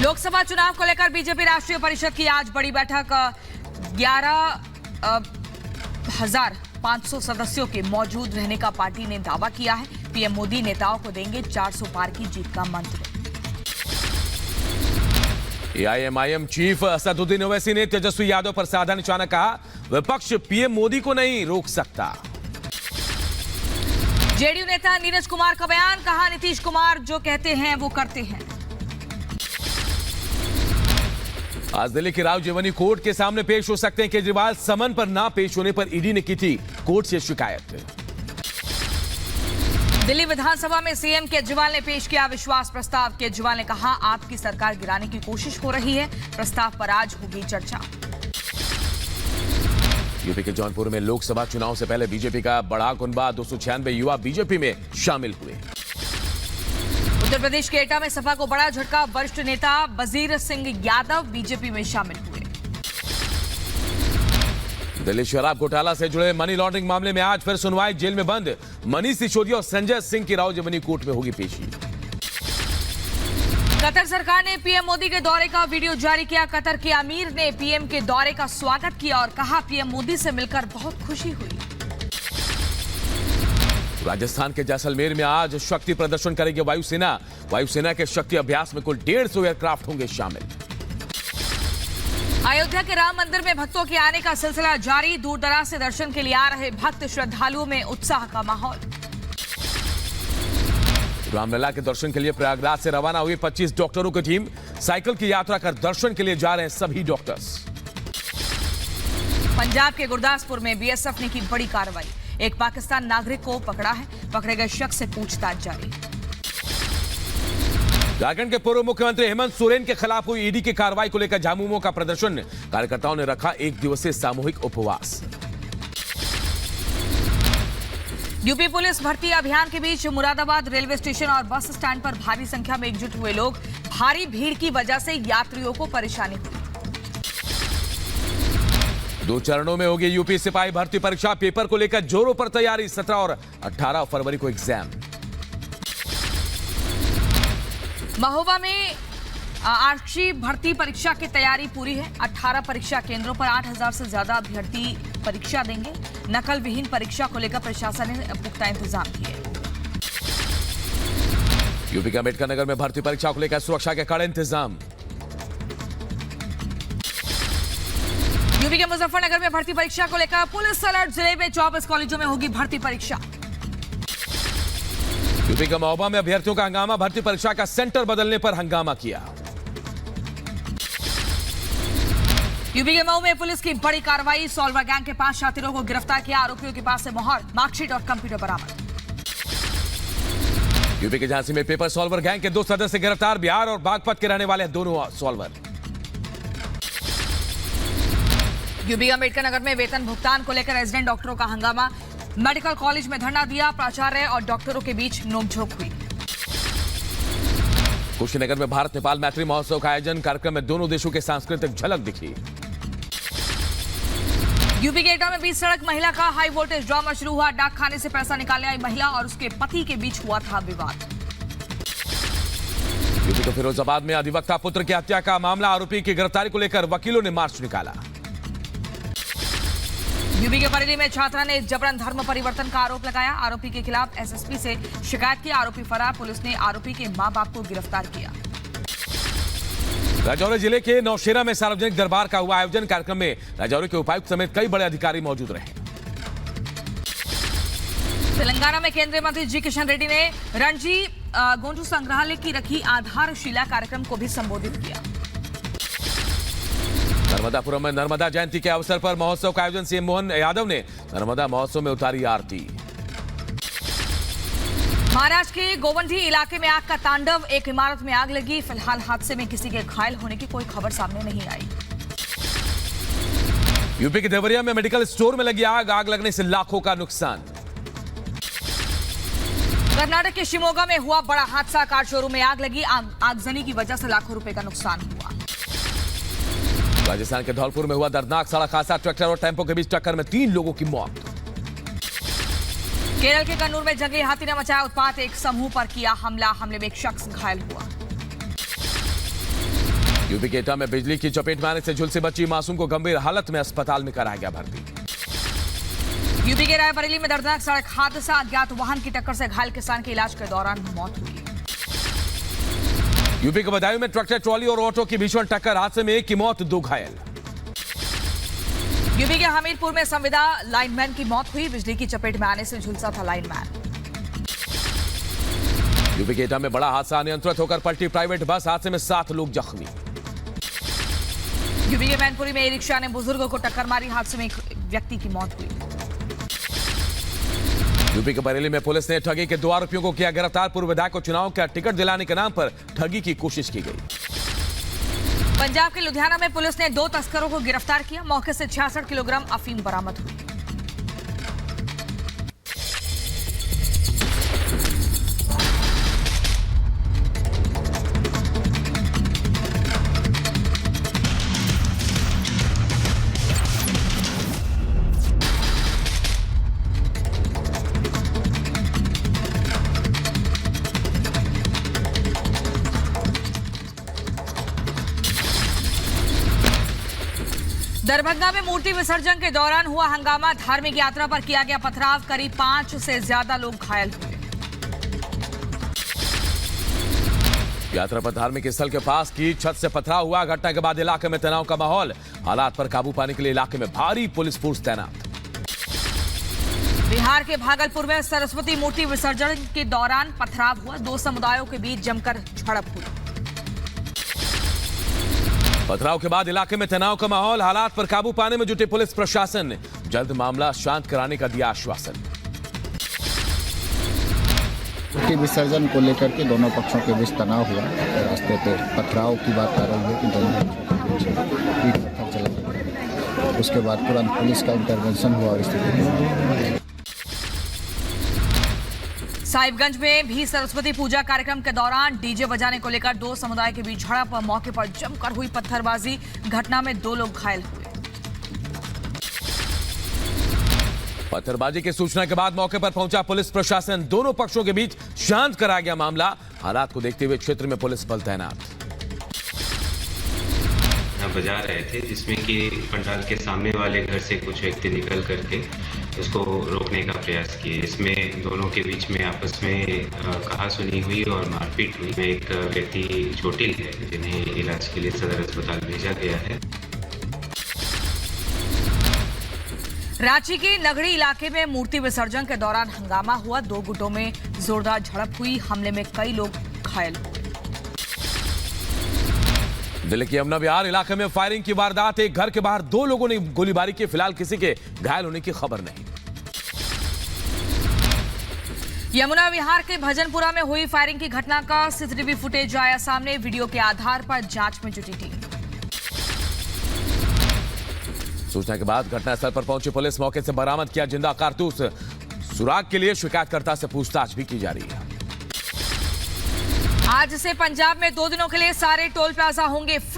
लोकसभा चुनाव को लेकर बीजेपी राष्ट्रीय परिषद की आज बड़ी बैठक 11,500 सदस्यों के मौजूद रहने का पार्टी ने दावा किया है। पीएम मोदी नेताओं को देंगे 400 पार की जीत का मंत्र। एआईएमआईएम चीफ असदुद्दीन ओवैसी ने तेजस्वी यादव पर साधा निशाना कहा, विपक्ष पीएम मोदी को नहीं रोक सकता। जेडीयू नेता नीरज कुमार का बयान, कहा नीतीश कुमार जो कहते हैं वो करते हैं। आज दिल्ली की राव जेवनी कोर्ट के सामने पेश हो सकते हैं केजरीवाल। समन पर ना पेश होने पर ईडी ने की थी कोर्ट से शिकायत। दिल्ली विधानसभा में सीएम केजरीवाल ने पेश किया विश्वास प्रस्ताव। केजरीवाल ने कहा आपकी सरकार गिराने की कोशिश हो रही है। प्रस्ताव पर आज होगी चर्चा। यूपी के जौनपुर में लोकसभा चुनाव से पहले बीजेपी का बड़ा कुनबा 296 युवा बीजेपी में शामिल हुए। उत्तर प्रदेश के एटा में सपा को बड़ा झटका, वरिष्ठ नेता वजीर सिंह यादव बीजेपी में शामिल हुए। दिल्ली शराब घोटाला से जुड़े मनी लॉन्ड्रिंग मामले में आज फिर सुनवाई। जेल में बंद मनीष सिसोदिया और संजय सिंह की राव जेवनी कोर्ट में होगी पेशी। कतर सरकार ने पीएम मोदी के दौरे का वीडियो जारी किया। कतर के अमीर ने पीएम के दौरे का स्वागत किया और कहा पीएम मोदी से मिलकर बहुत खुशी हुई। राजस्थान के जैसलमेर में आज शक्ति प्रदर्शन करेगी वायुसेना। वायुसेना के शक्ति अभ्यास में कुल 150 एयरक्राफ्ट होंगे शामिल। अयोध्या के राम मंदिर में भक्तों के आने का सिलसिला जारी। दूर दराज से दर्शन के लिए आ रहे भक्त श्रद्धालुओं में उत्साह का माहौल। रामलला के दर्शन के लिए प्रयागराज से रवाना हुई 25 डॉक्टरों की टीम। साइकिल की यात्रा कर दर्शन के लिए जा रहे हैं सभी डॉक्टर्स। पंजाब के गुरदासपुर में बीएसएफ ने की बड़ी कार्रवाई। एक पाकिस्तान नागरिक को पकड़ा है। पकड़े गए शख्स से पूछताछ जारी। झारखंड के पूर्व मुख्यमंत्री हेमंत सोरेन के खिलाफ हुई ईडी की कार्रवाई को लेकर झामुमो का प्रदर्शन। कार्यकर्ताओं ने रखा 1 दिवसीय सामूहिक उपवास। यूपी पुलिस भर्ती अभियान के बीच मुरादाबाद रेलवे स्टेशन और बस स्टैंड पर भारी संख्या में एकजुट हुए लोग। भारी भीड़ की वजह से यात्रियों को परेशानी हुई। 2 चरणों में होगी यूपी सिपाही भर्ती परीक्षा। पेपर को लेकर जोरों पर तैयारी। 17 और 18 फरवरी को एग्जाम। महोबा में आरक्षी भर्ती परीक्षा की तैयारी पूरी है। 18 परीक्षा केंद्रों पर 8,000 से ज्यादा अभ्यर्थी परीक्षा देंगे। नकल विहीन परीक्षा को लेकर प्रशासन ने पुख्ता इंतजाम किए। यूपी के अम्बेडकर नगर में भर्ती परीक्षा को लेकर सुरक्षा के कड़े इंतजाम। यूपी के मुजफ्फरनगर में भर्ती परीक्षा को लेकर पुलिस अलर्ट। जिले में 24 कॉलेजों में होगी भर्ती परीक्षा। यूपी के महोबा में अभ्यर्थियों का हंगामा। भर्ती परीक्षा का सेंटर बदलने पर हंगामा किया। यूपी के मऊ में पुलिस की बड़ी कार्रवाई। सॉल्वर गैंग के 5 शातिरों को गिरफ्तार किया। आरोपियों के पास से मोहर, मार्कशीट और कंप्यूटर बरामद। यूपी के झांसी में पेपर सॉल्वर गैंग के 2 सदस्य गिरफ्तार। बिहार और बागपत के रहने वाले दोनों सॉल्वर। यूपी अम्बेडकर नगर में वेतन भुगतान को लेकर रेजिडेंट डॉक्टरों का हंगामा। मेडिकल कॉलेज में धरना दिया। प्राचार्य और डॉक्टरों के बीच नोकझोंक हुई। कुशीनगर में भारत नेपाल मैत्री महोत्सव का आयोजन। कार्यक्रम में दोनों देशों के सांस्कृतिक झलक दिखी। यूपी के एटा में बीच सड़क महिला का हाई वोल्टेज ड्रामा शुरू हुआ। डाक खाने से पैसा निकालने आई महिला और उसके पति के बीच हुआ था विवाद। यूपी के फिरोजाबाद में अधिवक्ता पुत्र की हत्या का मामला। आरोपी की गिरफ्तारी को लेकर वकीलों ने मार्च निकाला। यूपी के बरेली में छात्रा ने जबरन धर्म परिवर्तन का आरोप लगाया। आरोपी के खिलाफ एसएसपी से शिकायत की। आरोपी फरार। पुलिस ने आरोपी के मां बाप को गिरफ्तार किया। राजौरी जिले के नौशेरा में सार्वजनिक दरबार का हुआ आयोजन। कार्यक्रम में राजौरी के उपायुक्त समेत कई बड़े अधिकारी मौजूद रहे। तेलंगाना में केंद्रीय मंत्री जी किशन रेड्डी ने रणजी गोंडू संग्रहालय की रखी आधारशिला कार्यक्रम को भी संबोधित किया। नर्मदापुरम में नर्मदा जयंती के अवसर पर महोत्सव का आयोजन। सीएम मोहन यादव ने नर्मदा महोत्सव में उतारी आरती। महाराष्ट्र के गोवंडी इलाके में आग का तांडव। एक इमारत में आग लगी। फिलहाल हादसे में किसी के घायल होने की कोई खबर सामने नहीं आई। यूपी के देवरिया में मेडिकल स्टोर में लगी आग। आग लगने से लाखों का नुकसान। कर्नाटक के शिमोगा में हुआ बड़ा हादसा। कार शोरूम में आग लगी। आगजनी की वजह से लाखों रुपए का नुकसान हुआ। राजस्थान के धौलपुर में हुआ दर्दनाक सड़क हादसा। ट्रैक्टर और टेंपो के बीच टक्कर में 3 लोगों की मौत। केरल के कन्नूर में जंगली हाथी ने मचाया उत्पात। एक समूह पर किया हमला। हमले में एक शख्स घायल हुआ। यूपी के एटा में बिजली की चपेट में आने से झुलसी बच्ची मासूम को गंभीर हालत में अस्पताल में कराया गया भर्ती। यूपी के रायबरेली में दर्दनाक सड़क हादसा, अज्ञात वाहन की टक्कर से घायल किसान की इलाज के दौरान मौत हुई। यूपी के बदायूं में ट्रैक्टर ट्रॉली और ऑटो की भीषण टक्कर, हादसे में एक की मौत, 2 घायल। यूपी के हमीरपुर में संविदा लाइनमैन की मौत हुई, बिजली की चपेट में आने से झुलसा था लाइनमैन। यूपी के एटा में बड़ा हादसा, अनियंत्रित होकर पलटी प्राइवेट बस, हादसे में 7 लोग जख्मी। यूपी के मैनपुरी में ई रिक्शा ने बुजुर्गों को टक्कर मारी, हादसे में एक व्यक्ति की मौत हुई। यूपी के बरेली में पुलिस ने ठगी के 2 आरोपियों को किया गिरफ्तार, पूर्व विधायक को चुनाव का टिकट दिलाने के नाम पर ठगी की कोशिश की गई। पंजाब के लुधियाना में पुलिस ने 2 तस्करों को गिरफ्तार किया, मौके से 66 किलोग्राम अफीम बरामद हुई। दरभंगा में मूर्ति विसर्जन के दौरान हुआ हंगामा, धार्मिक यात्रा पर किया गया पथराव, करीब 5 से ज्यादा लोग घायल हुए। यात्रा पर धार्मिक स्थल के पास की छत से पथराव हुआ, घटना के बाद इलाके में तनाव का माहौल, हालात पर काबू पाने के लिए इलाके में भारी पुलिस फोर्स तैनात। बिहार के भागलपुर में सरस्वती मूर्ति विसर्जन के दौरान पथराव हुआ, 2 समुदायों के बीच जमकर झड़प हुई। पथराव के बाद इलाके में तनाव का माहौल, हालात पर काबू पाने में जुटे पुलिस प्रशासन ने जल्द मामला शांत कराने का दिया आश्वासन। मूर्ति विसर्जन को लेकर के दोनों पक्षों के बीच तनाव हुआ, रास्ते पे पथराव की बात कर रही है कि दोनों पक्षों के बीच ईंट पत्थर चला, उसके बाद तुरंत पुलिस का इंटरवेंशन हुआ और स्थिति। साहिबगंज में भी सरस्वती पूजा कार्यक्रम के दौरान डीजे बजाने को लेकर 2 समुदाय के बीच झड़प, मौके पर जमकर हुई पत्थरबाजी, घटना में 2 लोग घायल हुए। पत्थरबाजी की सूचना के बाद मौके पर पहुंचा पुलिस प्रशासन, दोनों पक्षों के बीच शांत कराया गया मामला, हालात को देखते हुए क्षेत्र में पुलिस बल तैनात। बजा रहे थे, जिसमें कि पंडाल के सामने वाले घर से कुछ व्यक्ति निकल करके उसको रोकने का प्रयास किए। इसमें दोनों के बीच में आपस में कहासुनी हुई और मारपीट हुई। में एक व्यक्ति चोटिल है, जिन्हें इलाज के लिए सदर अस्पताल भेजा गया है। रांची के नगड़ी इलाके में मूर्ति विसर्जन के दौरान हंगामा हुआ, 2 गुटों में जोरदार झड़प हुई, हमले में कई लोग घायल हुए। दिल्ली के यमुना विहार इलाके में फायरिंग की वारदात, एक घर के बाहर 2 लोगों ने गोलीबारी की, फिलहाल किसी के घायल होने की खबर नहीं। यमुना विहार के भजनपुरा में हुई फायरिंग की घटना का सीसीटीवी फुटेज आया सामने, वीडियो के आधार पर जांच में जुटी टीम। सूचना के बाद घटनास्थल पर पहुंची पुलिस, मौके से बरामद किया जिंदा कारतूस, सुराग के लिए शिकायतकर्ता से पूछताछ भी की जा रही है। आज से पंजाब में 2 दिनों के लिए सारे टोल प्लाजा होंगे फ्री।